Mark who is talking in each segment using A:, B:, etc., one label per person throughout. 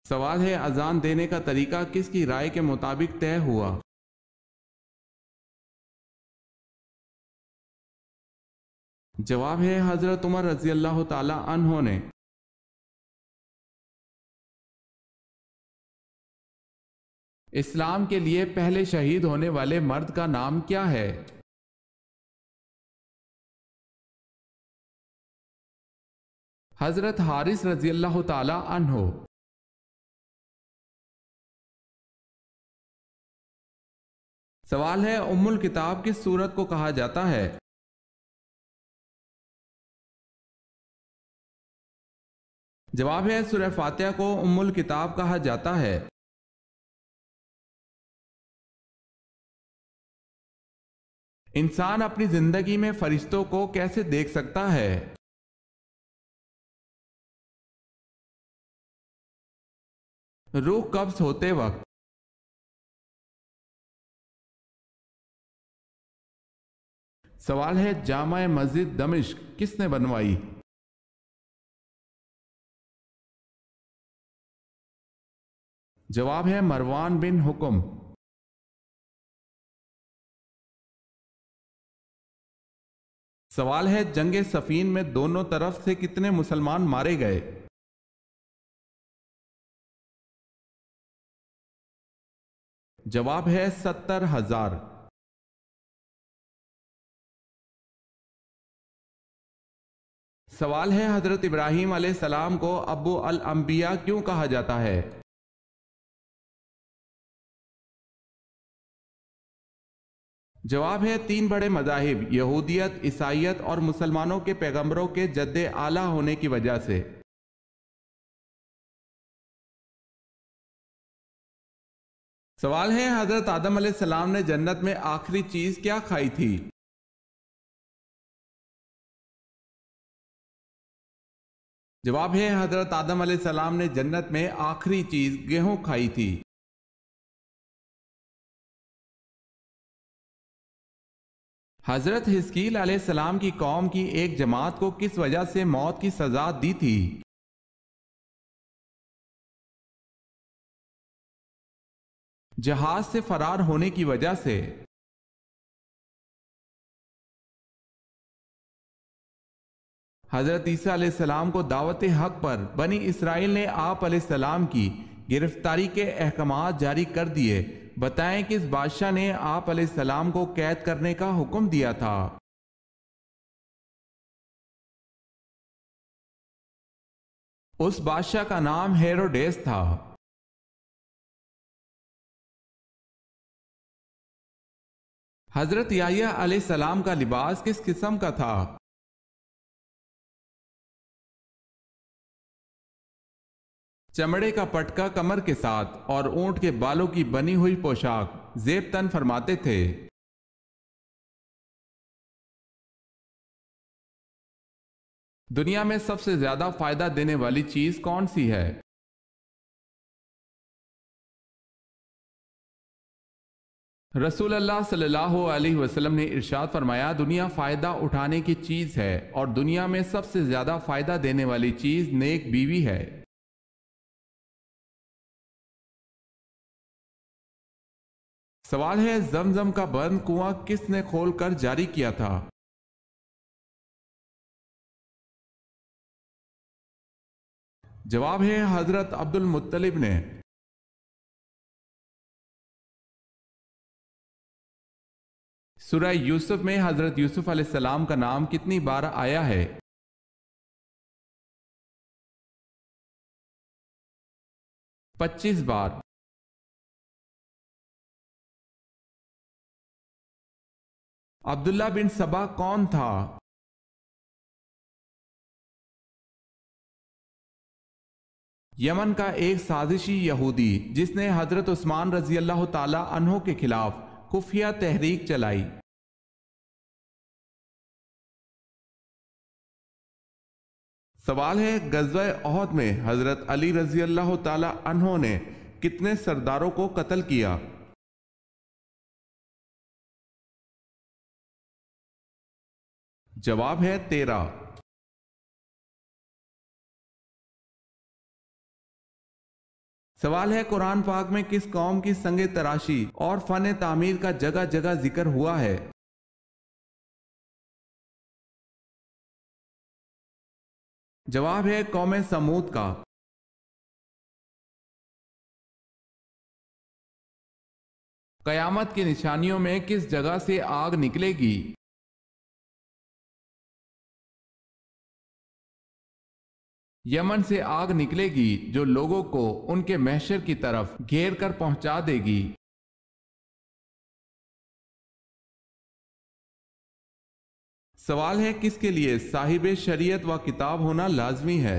A: سوال ہے اذان دینے کا طریقہ کس کی رائے کے مطابق طے ہوا؟ جواب ہے حضرت عمر رضی اللہ تعالی عنہ نے۔ اسلام کے لیے پہلے شہید ہونے والے مرد کا نام کیا ہے؟ حضرت حارث رضی اللہ تعالی عنہ۔ سوال ہے ام الکتاب کس سورت کو کہا جاتا ہے؟ جواب ہے سورہ فاتحہ کو ام الکتاب کہا جاتا ہے۔ انسان اپنی زندگی میں فرشتوں کو کیسے دیکھ سکتا ہے؟ روح قبض ہوتے وقت۔ سوال ہے جامع مسجد دمشق کس نے بنوائی؟ جواب ہے مروان بن حکم۔ سوال ہے جنگ صفین میں دونوں طرف سے کتنے مسلمان مارے گئے؟ جواب ہے 70,000۔ سوال ہے حضرت ابراہیم علیہ السلام کو ابو الانبیاء کیوں کہا جاتا ہے؟ جواب ہے 3 بڑے مذاہب یہودیت، عیسائیت اور مسلمانوں کے پیغمبروں کے جد اعلیٰ ہونے کی وجہ سے۔ سوال ہے حضرت آدم علیہ السلام نے جنت میں آخری چیز کیا کھائی تھی؟ جواب ہے حضرت آدم علیہ السلام نے جنت میں آخری چیز گیہوں کھائی تھی۔ حضرت حزقیل علیہ السلام کی قوم کی ایک جماعت کو کس وجہ سے موت کی سزا دی تھی؟ جہاز سے فرار ہونے کی وجہ سے۔ حضرت عیسیٰ علیہ السلام کو دعوت حق پر بنی اسرائیل نے آپ علیہ السلام کی گرفتاری کے احکامات جاری کر دیے، بتائیں کس بادشاہ نے آپ علیہ السلام کو قید کرنے کا حکم دیا تھا؟ اس بادشاہ کا نام ہیروڈیس تھا۔ حضرت یحییٰ علیہ السلام کا لباس کس قسم کا تھا؟ چمڑے کا پٹکا کمر کے ساتھ اور اونٹ کے بالوں کی بنی ہوئی پوشاک زیب تن فرماتے تھے۔ دنیا میں سب سے زیادہ فائدہ دینے والی چیز کون سی ہے؟ رسول اللہ صلی اللہ علیہ وسلم نے ارشاد فرمایا دنیا فائدہ اٹھانے کی چیز ہے اور دنیا میں سب سے زیادہ فائدہ دینے والی چیز نیک بیوی ہے۔ سوال ہے زمزم کا بند کنواں کس نے کھول کر جاری کیا تھا؟ جواب ہے حضرت عبد المطلب نے۔ سورہ یوسف میں حضرت یوسف علیہ السلام کا نام کتنی بار آیا ہے؟ 25 بار۔ عبداللہ بن سبا کون تھا؟ یمن کا ایک سازشی یہودی جس نے حضرت عثمان رضی اللہ تعالی عنہ کے خلاف خفیہ تحریک چلائی۔ سوال ہے غزوہ احد میں حضرت علی رضی اللہ تعالی عنہ نے کتنے سرداروں کو قتل کیا؟ جواب ہے 13۔ سوال ہے قرآن پاک میں کس قوم کی سنگ تراشی اور فن تعمیر کا جگہ جگہ ذکر ہوا ہے؟ جواب ہے قوم سمود کا۔ قیامت کی نشانیوں میں کس جگہ سے آگ نکلے گی؟ یمن سے آگ نکلے گی جو لوگوں کو ان کے محشر کی طرف گھیر کر پہنچا دے گی۔ سوال ہے کس کے لیے صاحب شریعت و کتاب ہونا لازمی ہے؟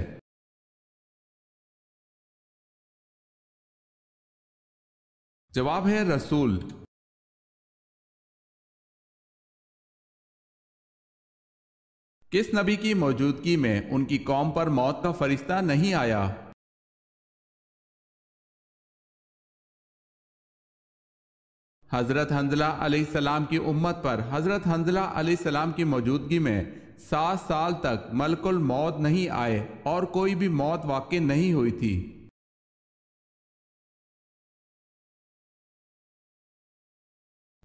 A: جواب ہے رسول۔ کس نبی کی موجودگی میں ان کی قوم پر موت کا فرشتہ نہیں آیا؟ حضرت حنظلہ علیہ السلام کی امت پر حضرت حنظلہ علیہ السلام کی موجودگی میں 7 سال تک ملک الموت نہیں آئے اور کوئی بھی موت واقع نہیں ہوئی تھی۔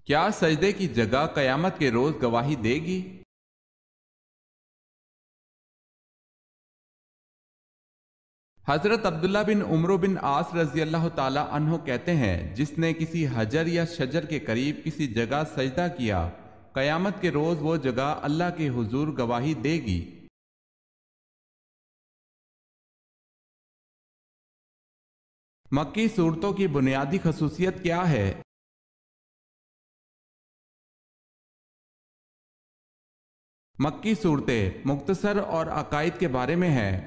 A: کیا سجدے کی جگہ قیامت کے روز گواہی دے گی؟ حضرت عبداللہ بن عمرو بن عاص رضی اللہ تعالی عنہ کہتے ہیں جس نے کسی حجر یا شجر کے قریب کسی جگہ سجدہ کیا قیامت کے روز وہ جگہ اللہ کے حضور گواہی دے گی۔ مکی صورتوں کی بنیادی خصوصیت کیا ہے؟ مکی صورتیں مختصر اور عقائد کے بارے میں ہیں۔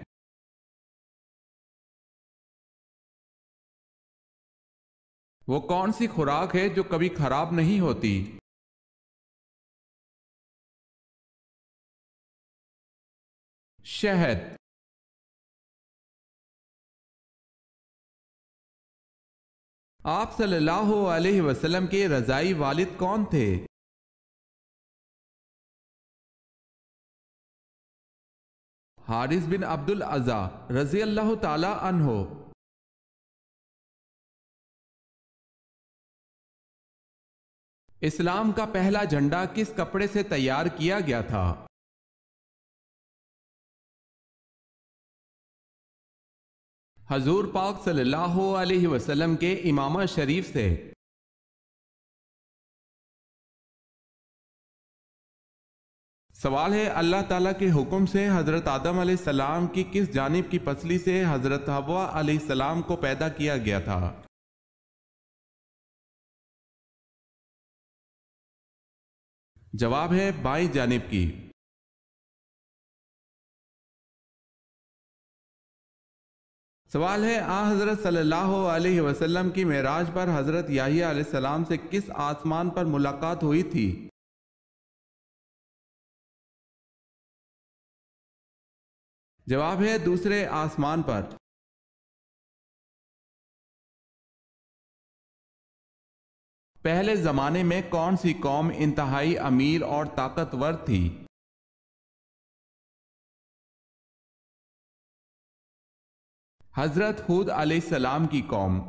A: وہ کون سی خوراک ہے جو کبھی خراب نہیں ہوتی؟ شہد۔ آپ صلی اللہ علیہ وسلم کے رضائی والد کون تھے؟ حارث بن عبد العزا رضی اللہ تعالی عنہ۔ اسلام کا پہلا جھنڈا کس کپڑے سے تیار کیا گیا تھا؟ حضور پاک صلی اللہ علیہ وسلم کے امامہ شریف سے۔ سوال ہے اللہ تعالیٰ کے حکم سے حضرت آدم علیہ السلام کی کس جانب کی پسلی سے حضرت حوا علیہ السلام کو پیدا کیا گیا تھا؟ جواب ہے بائیں جانب کی۔ سوال ہے حضرت صلی اللہ علیہ وسلم کی معراج پر حضرت یحییٰ علیہ السلام سے کس آسمان پر ملاقات ہوئی تھی؟ جواب ہے دوسرے آسمان پر۔ پہلے زمانے میں کون سی قوم انتہائی امیر اور طاقتور تھی؟ حضرت ہود علیہ السلام کی قوم۔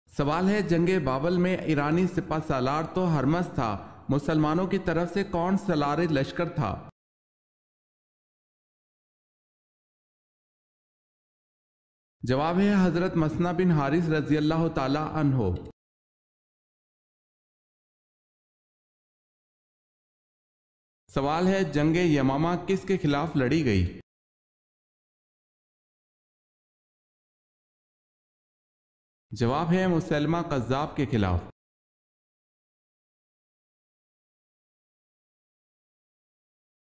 A: سوال ہے جنگ بابل میں ایرانی سپہ سالار تو ہرمز تھا، مسلمانوں کی طرف سے کون سالار لشکر تھا؟ جواب ہے حضرت مسنہ بن حارث رضی اللہ تعالی عنہ۔ سوال ہے جنگ یمامہ کس کے خلاف لڑی گئی؟ جواب ہے مسلمہ قذاب کے خلاف۔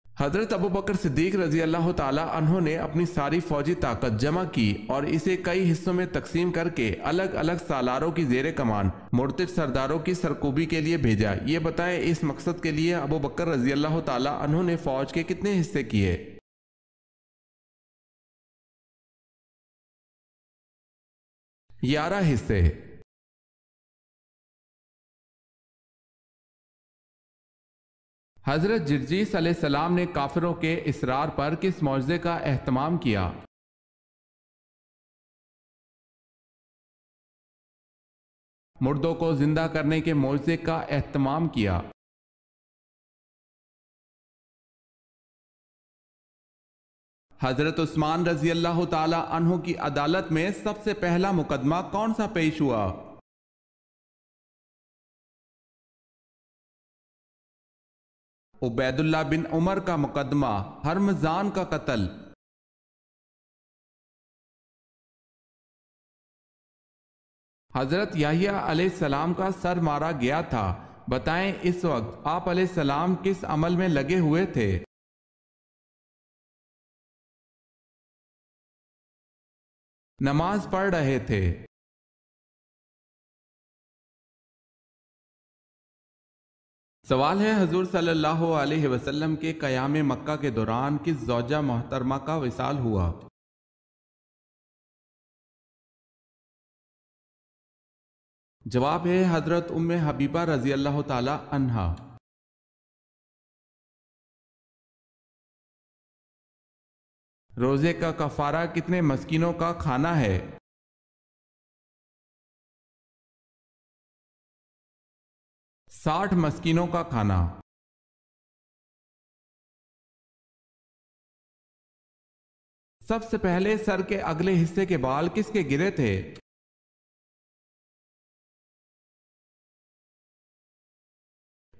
A: حضرت ابوبکر صدیق رضی اللہ تعالی عنہ نے اپنی ساری فوجی طاقت جمع کی اور اسے کئی حصوں میں تقسیم کر کے الگ الگ سالاروں کی زیر کمان مرتد سرداروں کی سرکوبی کے لیے بھیجا۔ یہ بتائیں اس مقصد کے لیے ابوبکر رضی اللہ تعالی عنہ نے فوج کے کتنے حصے کیے؟ 11 حصے۔ حضرت جرجیس علیہ السلام نے کافروں کے اصرار پر کس معجزے کا اہتمام کیا؟ مردوں کو زندہ کرنے کے معجزے کا اہتمام کیا۔ حضرت عثمان رضی اللہ تعالی عنہ کی عدالت میں سب سے پہلا مقدمہ کون سا پیش ہوا؟ عبید اللہ بن عمر کا مقدمہ، ہرمزان کا قتل۔ حضرت یحییٰ علیہ السلام کا سر مارا گیا تھا، بتائیں اس وقت آپ علیہ السلام کس عمل میں لگے ہوئے تھے؟ نماز پڑھ رہے تھے۔ سوال ہے، حضور صلی اللہ علیہ وسلم کے قیام مکہ کے دوران کس زوجہ محترمہ کا وصال ہوا؟ جواب ہے حضرت ام حبیبہ رضی اللہ تعالی عنہا۔ روزے کا کفارہ کتنے مسکینوں کا کھانا ہے؟ 60 مسکینوں کا کھانا۔ سب سے پہلے سر کے اگلے حصے کے بال کس کے گرے تھے؟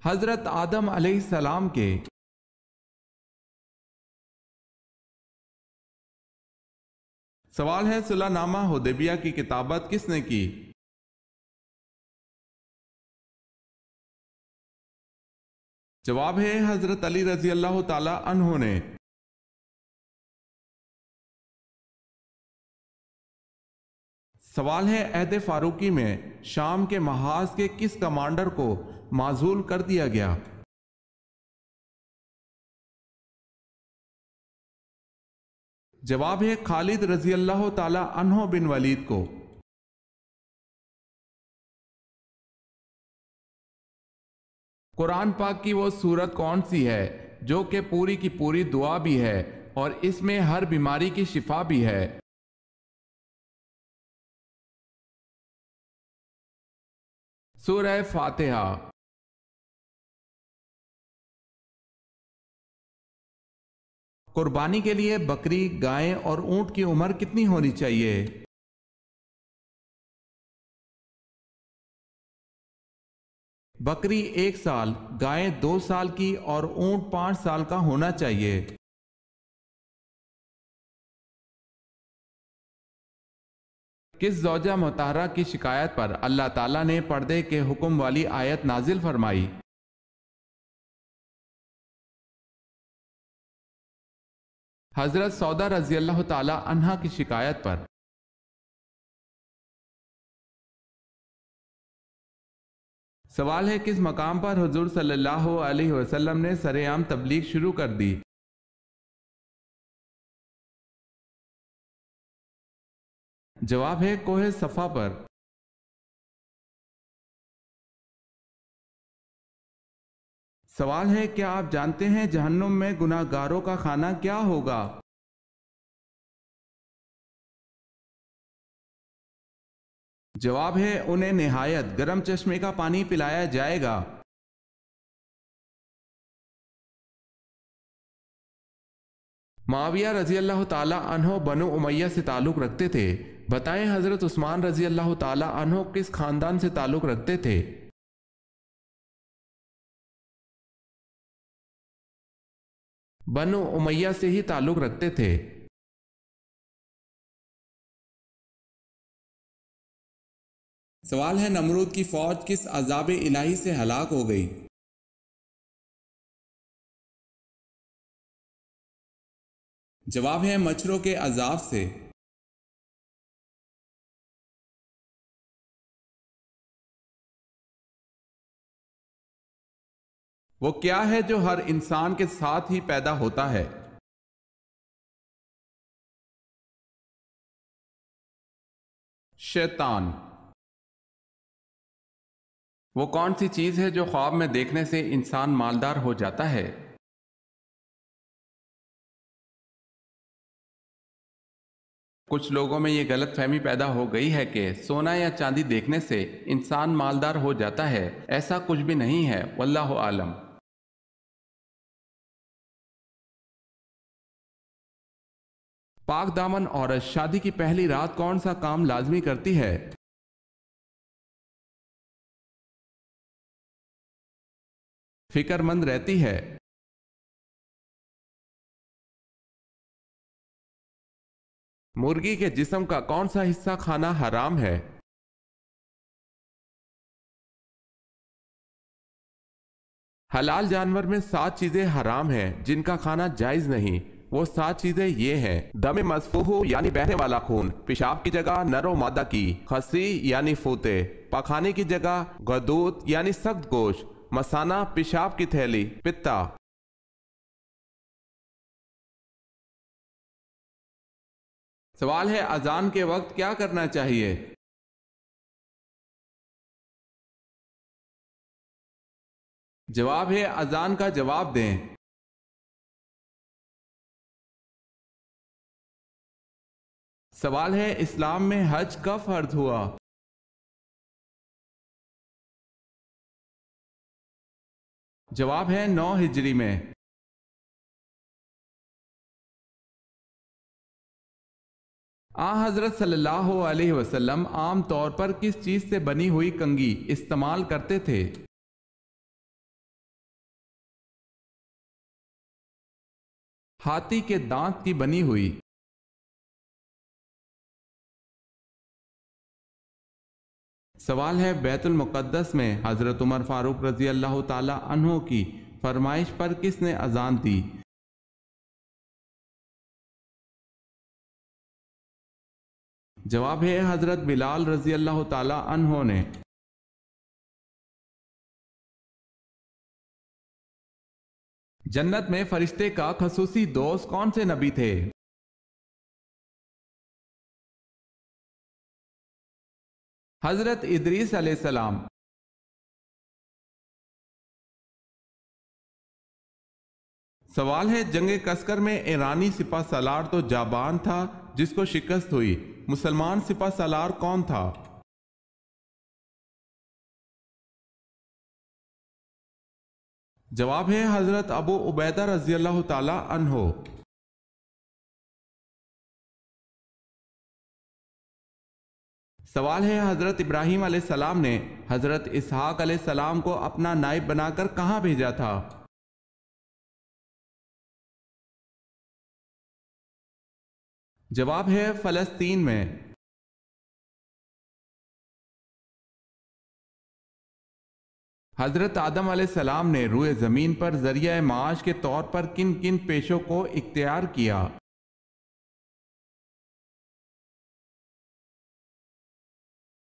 A: حضرت آدم علیہ السلام کے۔ سوال ہے، صلح نامہ حدیبیہ کی کتابت کس نے کی؟ جواب ہے حضرت علی رضی اللہ تعالی عنہ نے۔ سوال ہے، عہد فاروقی میں شام کے محاذ کے کس کمانڈر کو معزول کر دیا گیا؟ جواب ہے خالد رضی اللہ تعالی عنہ بن ولید کو۔ قرآن پاک کی وہ سورت کون سی ہے جو کہ پوری کی پوری دعا بھی ہے اور اس میں ہر بیماری کی شفا بھی ہے؟ سورہ فاتحہ۔ قربانی کے لیے بکری، گائے اور اونٹ کی عمر کتنی ہونی چاہیے؟ بکری 1 سال، گائے 2 سال کی اور اونٹ 5 سال کا ہونا چاہیے۔ کس زوجہ مطہرہ کی شکایت پر اللہ تعالیٰ نے پردے کے حکم والی آیت نازل فرمائی؟ حضرت سودا رضی اللہ تعالی عنہا کی شکایت پر۔ سوال ہے، کس مقام پر حضور صلی اللہ علیہ وسلم نے سرعام تبلیغ شروع کر دی؟ جواب ہے کوہ صفا پر۔ سوال ہے، کیا آپ جانتے ہیں جہنم میں گناہ گاروں کا کھانا کیا ہوگا؟ جواب ہے انہیں نہایت گرم چشمے کا پانی پلایا جائے گا۔ معاویہ رضی اللہ تعالی عنہ بنو امیہ سے تعلق رکھتے تھے، بتائیں حضرت عثمان رضی اللہ تعالی عنہ کس خاندان سے تعلق رکھتے تھے؟ بنو امیہ سے ہی تعلق رکھتے تھے۔ سوال ہے، نمرود کی فوج کس عذاب الہی سے ہلاک ہو گئی؟ جواب ہے مچھروں کے عذاب سے۔ وہ کیا ہے جو ہر انسان کے ساتھ ہی پیدا ہوتا ہے؟ شیطان۔ وہ کون سی چیز ہے جو خواب میں دیکھنے سے انسان مالدار ہو جاتا ہے؟ کچھ لوگوں میں یہ غلط فہمی پیدا ہو گئی ہے کہ سونا یا چاندی دیکھنے سے انسان مالدار ہو جاتا ہے۔ ایسا کچھ بھی نہیں ہے، واللہ عالم۔ پاک دامن عورت شادی کی پہلی رات کون سا کام لازمی کرتی ہے؟ فکر مند رہتی ہے۔ مرغی کے جسم کا کون سا حصہ کھانا حرام ہے؟ حلال جانور میں 7 چیزیں حرام ہیں جن کا کھانا جائز نہیں۔ وہ 7 چیزیں یہ ہیں: دم مسفوح یعنی بہنے والا خون، پیشاب کی جگہ نر و مادہ کی، خصی یعنی فوتے، پاخانے کی جگہ غدود یعنی سخت گوشت، مثانہ پیشاب کی تھیلی، پتا۔ سوال ہے اذان کے وقت کیا کرنا چاہیے؟ جواب ہے اذان کا جواب دیں۔ سوال ہے اسلام میں حج کب فرض ہوا؟ جواب ہے 9 ہجری میں۔ حضرت صلی اللہ علیہ وسلم عام طور پر کس چیز سے بنی ہوئی کنگھی استعمال کرتے تھے؟ ہاتھی کے دانت کی بنی ہوئی۔ سوال ہے بیت المقدس میں حضرت عمر فاروق رضی اللہ تعالی عنہ کی فرمائش پر کس نے اذان دی؟ جواب ہے حضرت بلال رضی اللہ تعالی عنہ نے۔ جنت میں فرشتے کا خصوصی دوست کون سے نبی تھے؟ حضرت ادریس علیہ السلام۔ سوال ہے جنگ کسکر میں ایرانی سپہ سالار تو جابان تھا جس کو شکست ہوئی، مسلمان سپہ سالار کون تھا؟ جواب ہے حضرت ابو عبیدہ رضی اللہ تعالی عنہ۔ سوال ہے حضرت ابراہیم علیہ السلام نے حضرت اسحاق علیہ السلام کو اپنا نائب بنا کر کہاں بھیجا تھا؟ جواب ہے فلسطین میں۔ حضرت آدم علیہ السلام نے روئے زمین پر ذریعہ معاش کے طور پر کن کن پیشوں کو اختیار کیا؟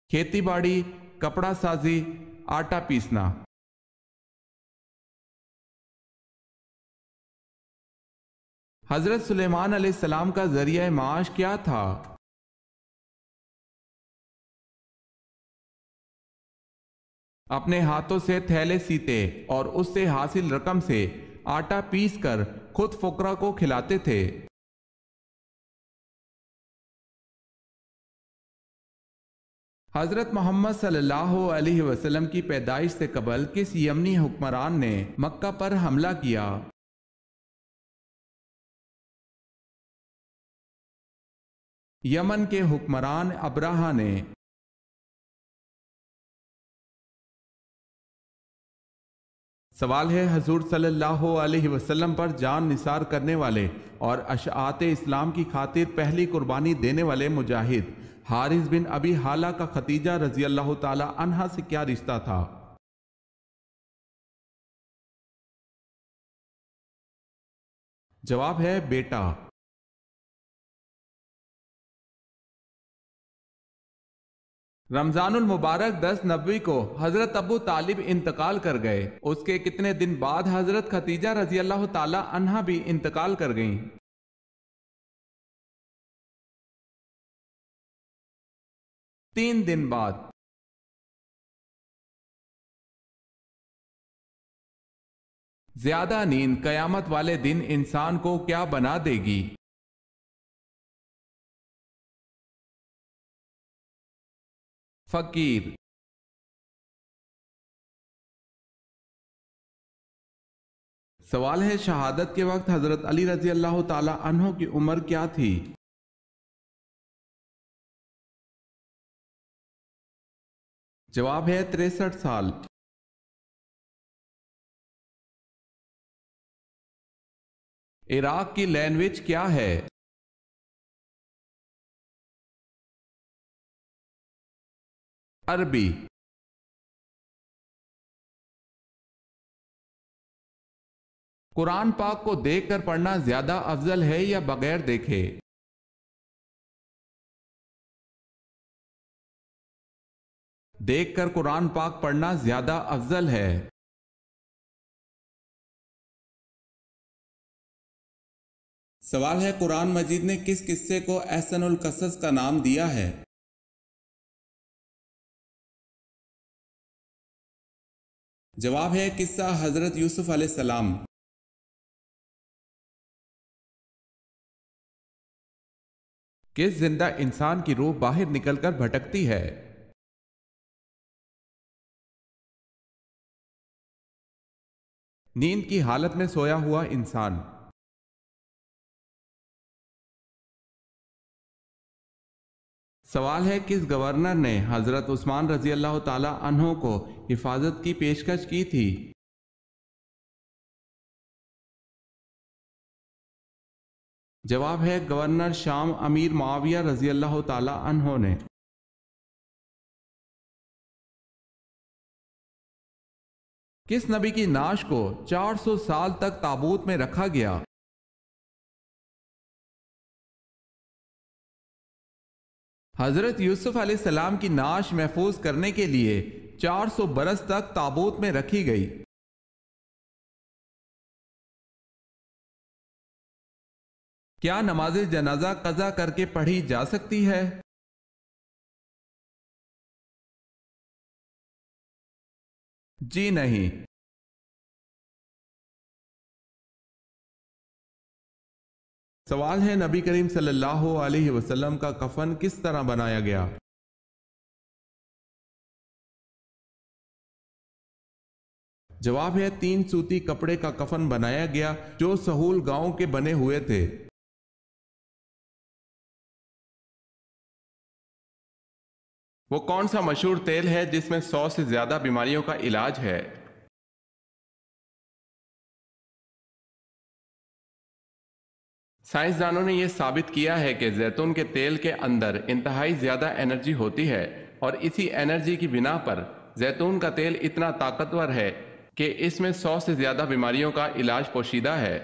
A: کھیتی باڑی، کپڑا سازی، آٹا پیسنا۔ حضرت سلیمان علیہ السلام کا ذریعہ معاش کیا تھا؟ اپنے ہاتھوں سے تھیلے سیتے اور اس سے حاصل رقم سے آٹا پیس کر خود فقراء کو کھلاتے تھے۔ حضرت محمد صلی اللہ علیہ وسلم کی پیدائش سے قبل کس یمنی حکمران نے مکہ پر حملہ کیا؟ یمن کے حکمران ابرہہ نے۔ سوال ہے حضور صلی اللہ علیہ وسلم پر جان نثار کرنے والے اور اشاعت اسلام کی خاطر پہلی قربانی دینے والے مجاہد حارث بن ابی حالہ کا ختیجہ رضی اللہ تعالی عنہا سے کیا رشتہ تھا؟ جواب ہے بیٹا۔ رمضان المبارک 10 نبوی کو حضرت ابو طالب انتقال کر گئے، اس کے کتنے دن بعد حضرت ختیجہ رضی اللہ تعالی عنہا بھی انتقال کر گئیں؟ 3 دن بعد۔ زیادہ نیند قیامت والے دن انسان کو کیا بنا دے گی؟ فقیر۔ سوال ہے، شہادت کے وقت حضرت علی رضی اللہ تعالی عنہ کی عمر کیا تھی؟ جواب ہے 63 سال۔ عراق کی لینگویج کیا ہے؟ عربی۔ قرآن پاک کو دیکھ کر پڑھنا زیادہ افضل ہے یا بغیر دیکھے؟ دیکھ کر قرآن پاک پڑھنا زیادہ افضل ہے۔ سوال ہے، قرآن مجید نے کس قصے کو احسن القصص کا نام دیا ہے؟ جواب ہے قصہ حضرت یوسف علیہ السلام۔ کس زندہ انسان کی روح باہر نکل کر بھٹکتی ہے؟ نیند کی حالت میں سویا ہوا انسان۔ سوال ہے، کس گورنر نے حضرت عثمان رضی اللہ تعالی عنہ کو حفاظت کی پیشکش کی تھی؟ جواب ہے گورنر شام امیر معاویہ رضی اللہ تعالی عنہ نے۔ کس نبی کی نعش کو 400 سال تک تابوت میں رکھا گیا؟ حضرت یوسف علیہ السلام کی نعش محفوظ کرنے کے لیے 400 برس تک تابوت میں رکھی گئی۔ کیا نماز جنازہ قضا کر کے پڑھی جا سکتی ہے؟ جی نہیں۔ سوال ہے، نبی کریم صلی اللہ علیہ وسلم کا کفن کس طرح بنایا گیا؟ جواب ہے 3 سوتی کپڑے کا کفن بنایا گیا جو سہول گاؤں کے بنے ہوئے تھے۔ وہ کون سا مشہور تیل ہے جس میں 100 سے زیادہ بیماریوں کا علاج ہے؟ سائنسدانوں نے یہ ثابت کیا ہے کہ زیتون کے تیل کے اندر انتہائی زیادہ انرجی ہوتی ہے، اور اسی انرجی کی بنا پر زیتون کا تیل اتنا طاقتور ہے کہ اس میں 100 سے زیادہ بیماریوں کا علاج پوشیدہ ہے۔